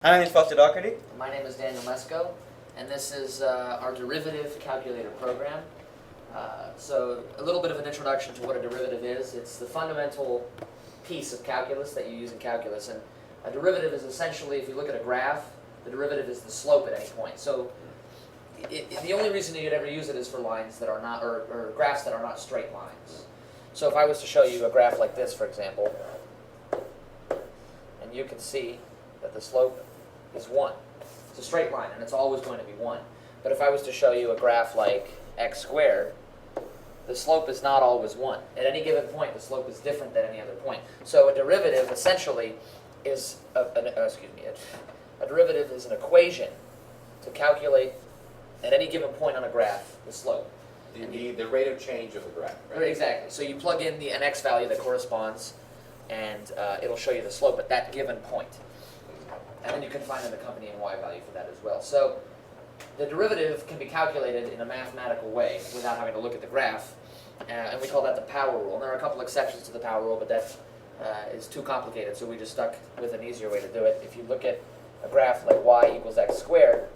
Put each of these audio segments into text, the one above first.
My name is Foster Doherty. My name is Daniel Mesko, and this is our derivative calculator program. So a little bit of an introduction to what a derivative is. It's the fundamental piece of calculus that you use in calculus. And a derivative is essentially, if you look at a graph, the derivative is the slope at any point. So the only reason you'd ever use it is for lines that are not, or graphs that are not straight lines. So if I was to show you a graph like this, for example, and you can see that the slope is 1. It's a straight line, and it's always going to be 1. But if I was to show you a graph like x squared, the slope is not always 1. At any given point, the slope is different than any other point. So a derivative essentially is a derivative is an equation to calculate at any given point on a graph the slope. The rate of change of the graph, right? Exactly. So you plug in an x value that corresponds, and it'll show you the slope at that given point. And then you can find an accompanying y value for that as well. So the derivative can be calculated in a mathematical way without having to look at the graph, and we call that the power rule. And there are a couple exceptions to the power rule, but that is too complicated, so we just stuck with an easier way to do it. If you look at a graph like y equals x squared,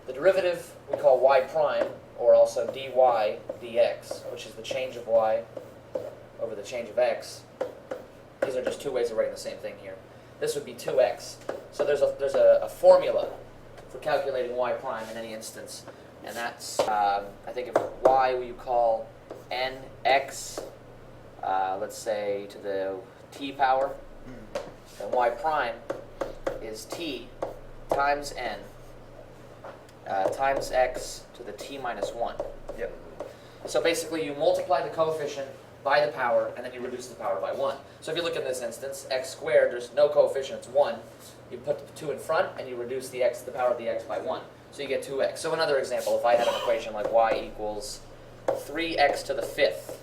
the derivative we call y prime, or also dy dx, which is the change of y over the change of x. These are just two ways of writing the same thing here. This would be 2x. So there's a formula for calculating y prime in any instance, and that's, I think if y you call nx, let's say to the t power, then y prime is t times n times x to the t minus 1. Yep. So basically you multiply the coefficient by the power, and then you reduce the power by 1. So if you look at this instance, x squared, there's no coefficient, it's 1. You put the 2 in front, and you reduce the power of the x by 1. So you get 2x. So another example, if I had an equation like y equals 3x to the 5th,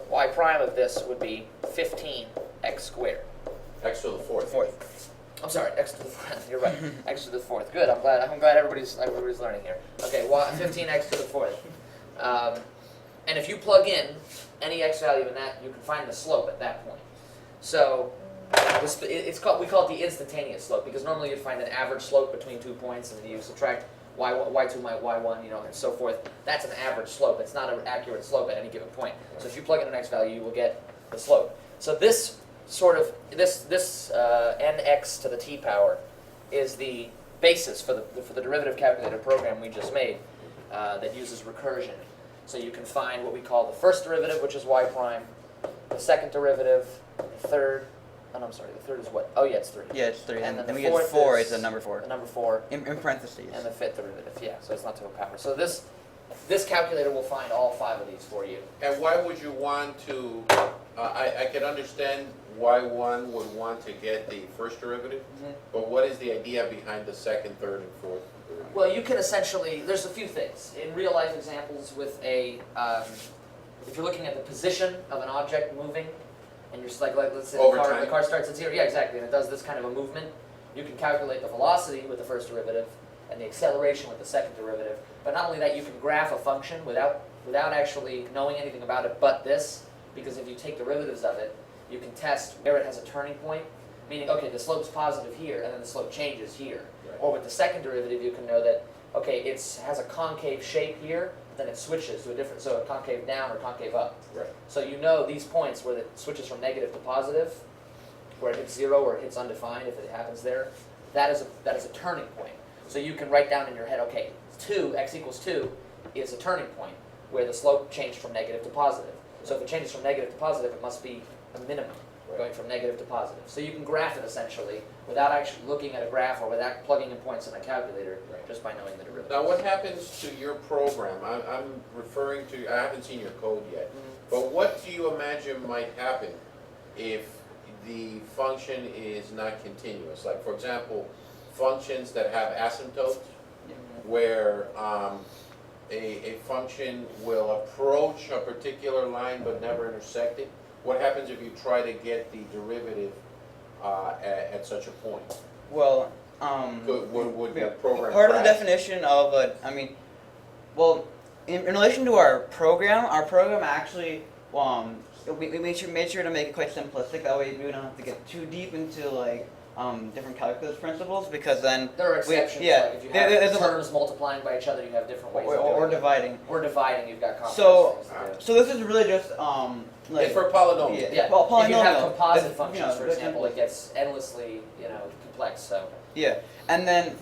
y prime of this would be 15x squared. X to the fourth. I'm sorry, x to the 4th. You're right. X to the 4th. Good. I'm glad everybody's learning here. Okay, 15x to the 4th. And if you plug in any x value in that, you can find the slope at that point. So we call it the instantaneous slope, because normally you'd find an average slope between 2 points, and then you subtract y2 minus y1, and so forth. That's an average slope. It's not an accurate slope at any given point. So if you plug in an x value, you will get the slope. So this nx to the t power is the basis for the derivative calculator program we just made that uses recursion. So you can find what we call the first derivative, which is y prime, the second derivative, the third. Oh, no, I'm sorry. The third is what? Oh, yeah, it's 3. Yeah, it's 3. And then we the get fourth 4 is is the number 4. the number 4. In parentheses. And the fifth derivative, yeah. So it's not to a power. So this calculator will find all 5 of these for you. And why would you want to, I can understand why one would want to get the first derivative, but what is the idea behind the second, third, and fourth derivative? Well, you can essentially, there's a few things. In real life examples with if you're looking at the position of an object moving, and you're like let's say the car starts at 0, yeah, exactly, and it does this kind of a movement, you can calculate the velocity with the first derivative and the acceleration with the second derivative. But not only that, you can graph a function without actually knowing anything about it but this, because if you take derivatives of it, you can test where it has a turning point, meaning, okay, the slope's positive here, and then the slope changes here. Right. Or with the second derivative, you can know that, okay, it has a concave shape here, then it switches to a different, so a concave down or concave up. Right. So you know these points where it switches from negative to positive, where it hits 0 or it hits undefined if it happens there, that is a turning point. So you can write down in your head, okay, x equals 2 is a turning point where the slope changed from negative to positive. So if it changes from negative to positive, it must be a minimum, going from negative to positive. So you can graph it essentially without actually looking at a graph or without plugging in points in a calculator, just by knowing the derivative. Now what happens to your program? I'm referring to, I haven't seen your code yet, but what do you imagine might happen if the function is not continuous? Like, for example, functions that have asymptotes, where a function will approach a particular line but never intersect it. What happens if you try to get the derivative at such a point? Well, would the program part crash? of the definition of in relation to our program actually, we made sure to make it quite simplistic. That way we don't have to get too deep into like different calculus principles because then There are we- exceptions, yeah, like if you there- have there's a- terms multiplying by each other, you have different ways or, of doing or it. dividing. Or dividing, you've got complex So- things to do. So this is really just like It's for polynomials. Yeah. Yeah, Well, if you have polynomial, composite that's, functions, for that's example, simple. it gets endlessly, complex, so. Yeah, and then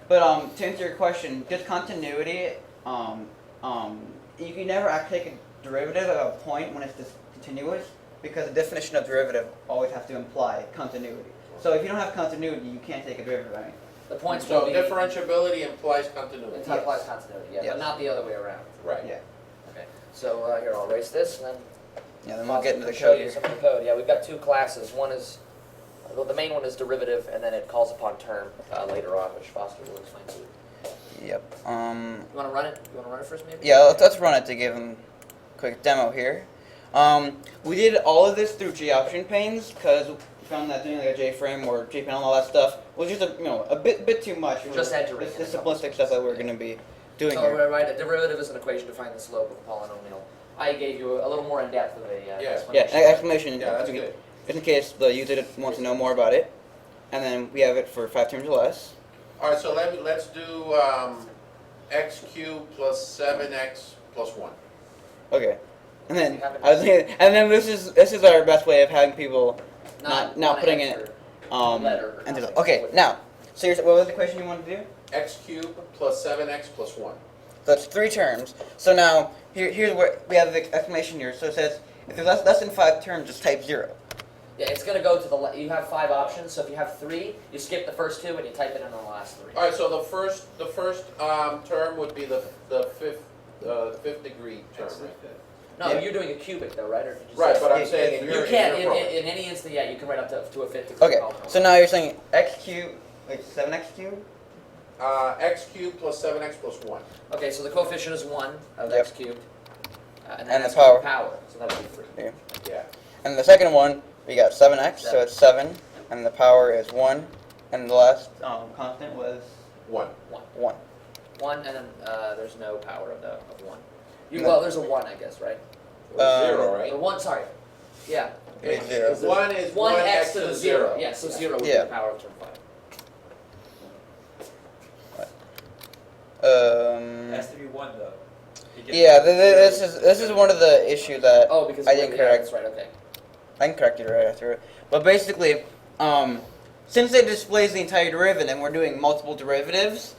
but to answer your question, just continuity. You can never actually take a derivative of a point when it's discontinuous because the definition of derivative always has to imply continuity. So if you don't have continuity, you can't take a derivative. I mean. The points will So be. differentiability implies continuity. It applies continuity, yeah, Yes. but not the other way around. Right. Yeah. Okay, so here, I'll erase this and then. Yeah, then we'll get into the show code you here. some of the code. Yeah, we've got two classes. One is, well, the main one is derivative, and then it calls upon term later on, which Foster will explain to you. Yep. You want to run it? You want to run it first, maybe? Yeah, let's run it to give them a quick demo here. We did all of this through G-option panes because we found that doing like a J-frame or J-panel and all that stuff was just a bit too much for Just entering the in a couple simplistic stuff that we're going to be doing So here. we're right. A derivative is an equation to find the slope of a polynomial. I gave you a little more in depth of a Yeah. Yeah, explanation. an explanation Yeah, that's to- good. just in case the user wants to know more about it. And then we have it for 5 terms or less. All right, so let's do x cubed plus 7x plus 1. Okay. And then You have it. I was thinking, and then this is our best way of having people not wanna putting enter it letter or into something. the, okay, now, so what was the question you wanted to do? X cubed plus 7x plus 1. So that's 3 terms. So now here's where we have the explanation here. So it says if there's less than 5 terms, just type 0. Yeah, it's going to go to the. You have 5 options, so if you have 3, you skip the first 2 and you type it in the last 3. All right, so the first term would be the fifth degree term, right? No, Yeah. you're doing a cubic though, right? Or did you Right, say- but I'm Yeah, saying in You your can in your program. in any instant, yeah, you can write up to a fifth degree. Okay. polynomial. So now you're saying x cubed, like 7x cubed. X cubed plus 7x plus 1. Okay, so the coefficient is 1 of Yep. x cubed, and then And the that's called power. So that would be 3. Yeah. And the second one, we got 7x, so it's 7, and the power is 1, and the last constant was 1. 1. 1, and then there's no power of 1. No. Well, there's a 1, I guess, right? Or 0, right? Or 1, sorry. Yeah. It's 0. 1 is 1 x to the 0. Yeah, so 0 would Yeah. be the power of term 5. Has to be 1 though. You get Yeah, the this is one of the issues that Oh, because I didn't yeah, correct. that's right. Okay. I can correct you right after it. But basically, since it displays the entire derivative and we're doing multiple derivatives,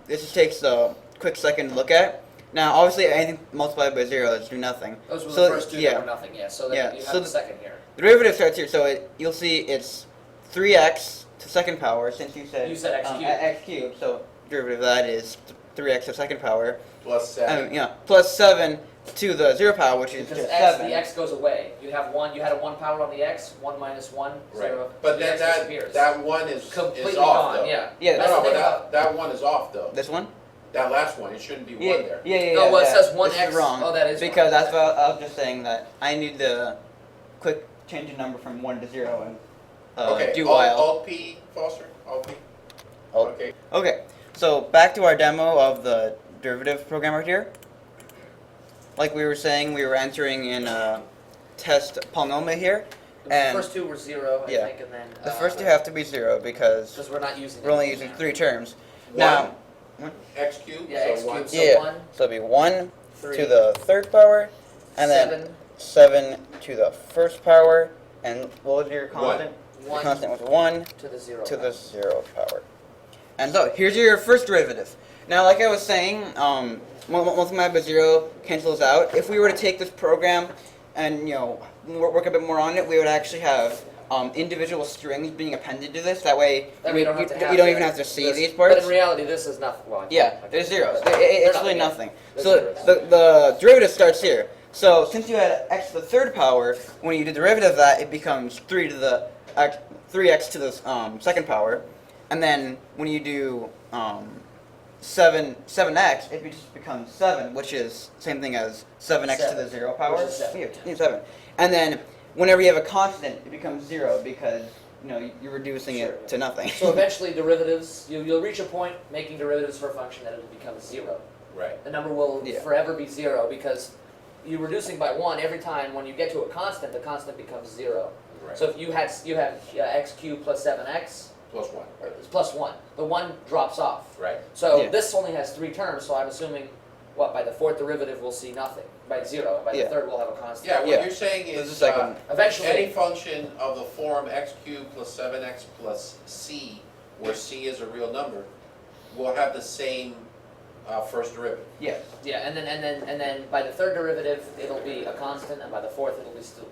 this just takes a quick second to look at. Now, obviously, anything multiplied by 0 is do nothing. Those were So, the first 2 yeah. that were nothing. Yeah. So then Yeah, you so have the the- second here. The derivative starts here, so you'll see it's 3x to second power, since you said You said x cubed. x cubed, so derivative of that is 3x to second power, Plus 7. plus 7 to the 0 power, which is Because just x, 7. the x goes away. You have 1. You had a 1 power on the x. 1 minus 1, Right. 0. But the then x that disappears. that 1 is Completely off, gone. though. Yeah. Yeah, That's No, the but thing about. that 1 is off, though. This one? That last one, it shouldn't be 1 Yeah, there. yeah. No, well, it says This 1x. is wrong. Oh, that is because wrong. that's what I was just saying that I need to quick change the number from 1 to 0 and Okay, do Alt, while. Alt P, Foster? Alt P? Alt. Okay. Okay, so back to our demo of the derivative program right here. Like we were saying, we were entering in a test polynomial here. The And first 2 were 0, I yeah. think, and then. The first two have to be 0 because Because we're not using. we're only anything using now. 3 terms. 1. Now, X cubed? Yeah, x so 1. cubed. So Yeah. 1, so it'll be 1 3, to the third power, and then 7, 7 to the first power, and what was your One. constant? The 1 constant was 1 to the 0. to the 0 power. And so, here's your first derivative. Now, like I was saying, multiplied by 0 cancels out. If we were to take this program and, work a bit more on it, we would actually have individual strings being appended to this. That way, That way you don't have to have you don't the- even have to see this- these parts. But in reality, this is nothing. Well, Yeah, okay. there's zeros. But It's they're really yeah. nothing. There's So zeros. the derivative starts here. So since you had x to the third power, when you do derivative of that, it becomes 3x to the second power, and then when you do 7x, it just becomes 7, which is same thing as 7x to the 0 power. Which is 7, Yeah, yeah. 7. And then whenever you have a constant, it becomes 0 because you're reducing Sure, it yeah. to nothing. So eventually, derivatives, you'll reach a point making derivatives for a function that it will become 0. Right. The number will Yeah. forever be 0 because you're reducing by 1 every time. When you get to a constant, the constant becomes 0. Right. So if you have x cubed plus 7x, Plus one. or it's plus 1, the 1 drops off. Right. So Yeah. this only has 3 terms, so I'm assuming, what, by the 4th derivative we'll see nothing, by 0, and by Yeah. the 3rd we'll have a constant. Yeah, what Yeah. you're saying This is, is like a- Eventually, any function of the form x cubed plus 7x plus c, where c is a real number, will have the same first derivative. Yes. yeah, and then by the 3rd derivative, it'll be a constant, and by the 4th, it'll be still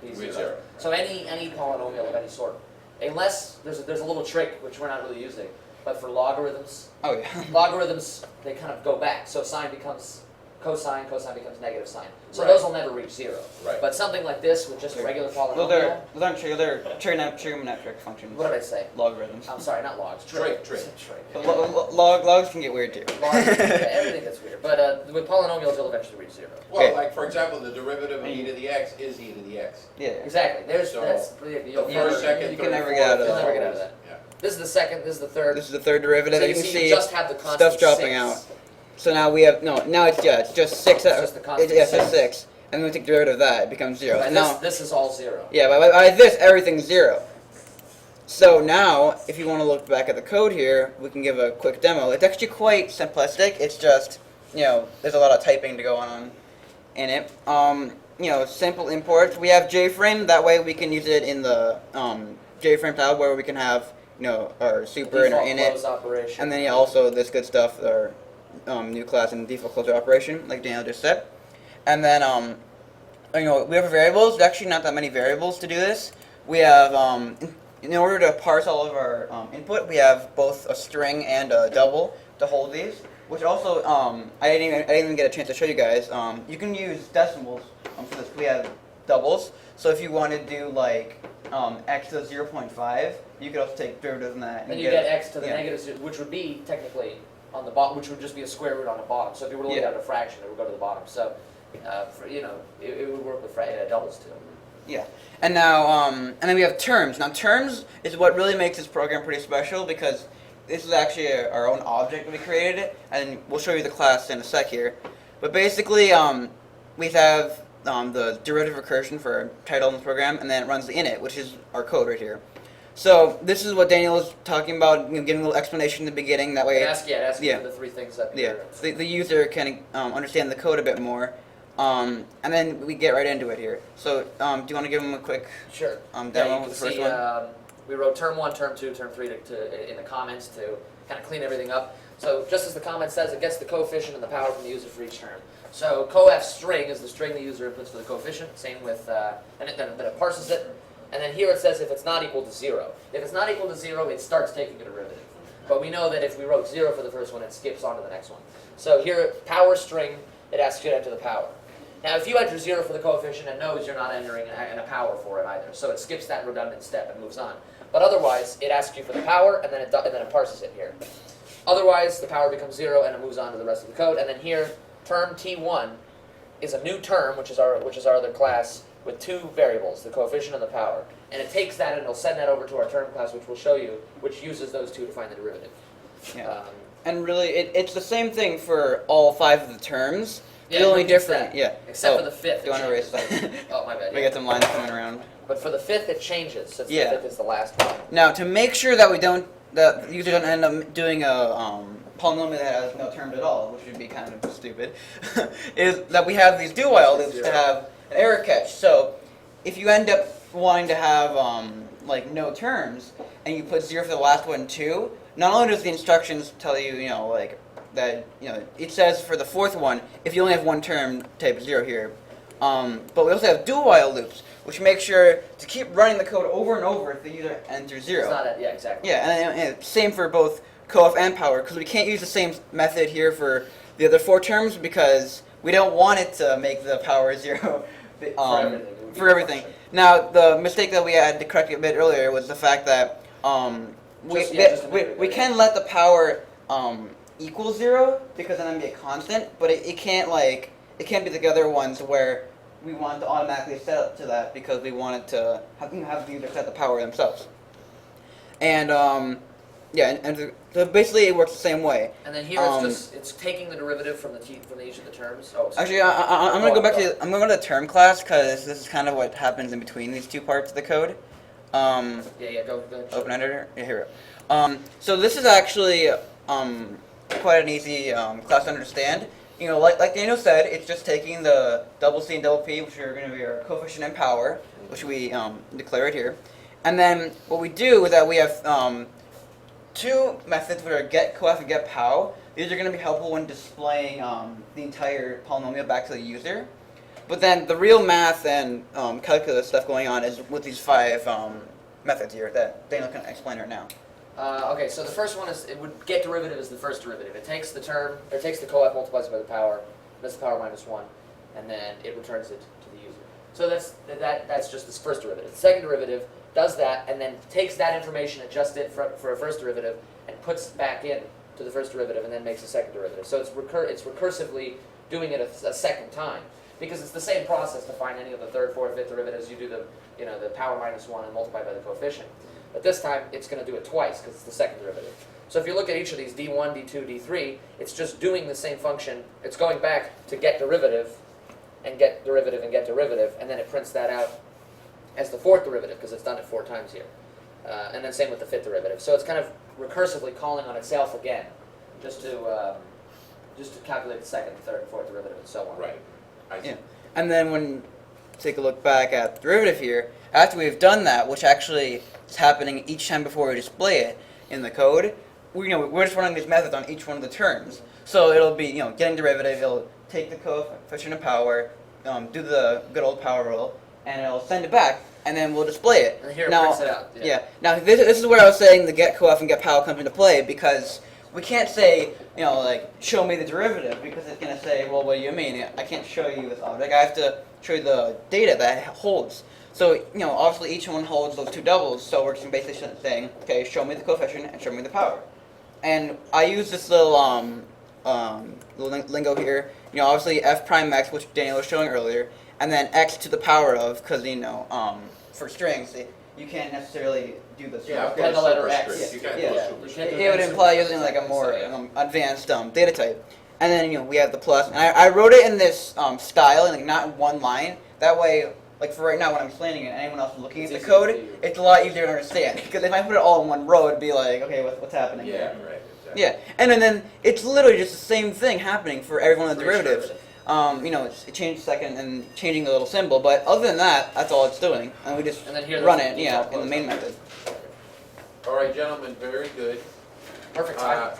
be Be 0. zero. So any polynomial of any sort, unless there's a little trick which we're not really using, but for logarithms, Oh yeah. logarithms they kind of go back. So sine becomes cosine, cosine becomes negative sine. So Right. those will never reach 0. Right. But something like this with just a regular Well, polynomial. those aren't trigonometric functions. What did I say? Logarithms. I'm sorry, not logs. Trig. Trig. But logs can get weird too. Logs, yeah, everything gets weird. But with polynomials, you'll eventually reach 0. Well, Okay. like, for example, the derivative of e to the x is e to the x. Yeah. Exactly. So, That's The you'll first, second, you third, can never fourth, get out of You'll that. never get out of that. Yeah. This is the second. This is the third. This is the third derivative. So You can you see just have the constant stuff's dropping 6. out. So now we have now it's just 6. It's just the constant it's just 6. 6, and then we take the derivative of that. It becomes 0. Right, And this, now this is all 0. yeah, by this everything's 0. So now, if you want to look back at the code here, we can give a quick demo. It's actually quite simplistic. It's just, there's a lot of typing to go on in it. Simple imports. We have JFrame. That way we can use it in the JFrame tab where we can have, our super and our Default init. close operation. And then also this good stuff, our new class and default closure operation, like Daniel just said. And then, we have variables. There's actually not that many variables to do this. We have, in order to parse all of our input, we have both a string and a double to hold these. Which also, I didn't even get a chance to show you guys. You can use decimals for this. We have doubles. So if you want to do like x to 0.5, you could also take derivatives in that. Then you get x to the yeah. negative 0, which would be technically on the bottom, which would just be a square root on the bottom. So if you were to look Yeah. at a fraction, it would go to the bottom. So, it would work with doubles too. Yeah, and now, and then we have terms. Now, terms is what really makes this program pretty special because this is actually our own object that we created, and we'll show you the class in a sec here. But basically, we have the derivative recursion for our title in the program, and then it runs the init, which is our code right here. So this is what Daniel was talking about, giving a little explanation in the beginning. That way, Ask yeah. for the 3 things that yeah, the user can understand the code a bit more. And then we get right into it here. So, do you want to give them a quick Sure. demo Yeah, you of can the first see, one? we wrote term 1, term 2, term 3 in the comments to kind of clean everything up. So just as the comment says, it gets the coefficient and the power from the user for each term. So coef string is the string the user inputs for the coefficient. Same with, then it parses it. And then here it says if it's not equal to 0. If it's not equal to 0, it starts taking a derivative. But we know that if we wrote 0 for the first one, it skips on to the next one. So here, power string, it asks you to enter the power. Now, if you enter 0 for the coefficient, it knows you're not entering a power for it either. So it skips that redundant step and moves on. But otherwise, it asks you for the power, and then it parses it here. Otherwise, the power becomes 0, and it moves on to the rest of the code. And then here, term T1 is a new term, which is our other class, with 2 variables, the coefficient and the power. And it takes that and it'll send that over to our term class, which we'll show you, which uses those 2 to find the derivative. Yeah. And really, it's the same thing for all 5 of the terms. Yeah, the only it repeats different, that. yeah. Except Oh, for the 5th. Do you want to erase that? Oh, my bad. We got some lines coming around. But for the 5th, it changes, since Yeah. the 5th is the last one. Now, to make sure that that the user doesn't end up doing a polynomial that has no terms at all, which would be kind of stupid, is that we have these do while loops to have an error catch. So, if you end up wanting to have like no terms, and you put 0 for the last one too, not only does the instructions tell you, that it says for the 4th one, if you only have one term, type 0 here. But we also have do while loops, which make sure to keep running the code over and over if the user enters 0. It's not a, yeah, exactly. Yeah, and same for both coef and power, because we can't use the same method here for the other 4 terms because we don't want it to make the power 0 For everything. It would be for everything. function. Now, the mistake that we had to correct a bit earlier was the fact that Just a minute we ago, can let the power equal 0 because then it'd be a constant, but it can't be the other ones where we want to automatically set up to that because we wanted to have the user set the power themselves. And Yeah, so basically it works the same way. And then here it's taking the derivative from each of the terms. Oh, sorry. Actually, I'm gonna go back to I'm gonna go to the term class because this is kind of what happens in between these two parts of the code. Yeah, go. Open editor. Yeah, here we go. So this is actually quite an easy class to understand. You know, like Daniel said, it's just taking the double C and double P, which are going to be our coefficient and power, which we declared here. And then what we do is that we have two methods, which are getCoef and getPow. These are going to be helpful when displaying the entire polynomial back to the user. But then the real math and calculus stuff going on is with these five methods here that Daniel can explain right now. Okay, so the first one is get derivative is the first derivative. It takes the term, or it takes the coef, multiplies it by the power, that's the power minus 1, and then it returns it to the user. So that's just this first derivative. The second derivative does that, and then takes that information, adjusts it for a first derivative, and puts it back in to the first derivative, and then makes a second derivative. So it's recursively doing it a second time, because it's the same process to find any of the third, fourth, fifth derivatives. You do the power minus 1 and multiply by the coefficient. But this time, it's going to do it twice because it's the second derivative. So if you look at each of these, d1, d2, d3, it's just doing the same function. It's going back to get derivative, and get derivative, and get derivative, and then it prints that out as the fourth derivative because it's done it 4 times here. And then same with the fifth derivative. So it's kind of recursively calling on itself again, just to calculate the second, third, and fourth derivative, and so on. Right. I see. Yeah. And then when take a look back at the derivative here, after we've done that, which actually is happening each time before we display it in the code, we're just running these methods on each one of the terms. So it'll be, getting derivative, it'll take the coefficient of power, do the good old power rule, and it'll send it back, and then we'll display it. And here it now, prints it out. Yeah. Now this is where I was saying the getCoef and getPow comes into play, because we can't say, show me the derivative, because it's going to say, well, what do you mean? I can't show you this object. I have to show you the data that it holds. So, obviously each one holds those two doubles, so we're just basically saying, okay, show me the coefficient and show me the power. And I use this little lingo here, obviously f prime x, which Daniel was showing earlier, and then x to the power of, because, for strings, you can't necessarily do this. Yeah, Append the letter superscript. X. You can't Yeah. go You superscript. can't do It would imply using like a more advanced data type. And then we have the plus. And I wrote it in this style, and not in one line. That way, like for right now when I'm explaining it, anyone else looking at It's the easier code, to do. it's a lot easier to understand. Because if I put it all in one row, it'd be like, okay, what's happening Yeah, here? right. Exactly. Yeah, and then it's literally just the same thing happening for every one of the For each derivatives. derivative. It changed second and changing the little symbol, but other than that, that's all it's doing. And we just And then here run there's it, the default in the main close. method. All right, gentlemen, very good. Perfect timing.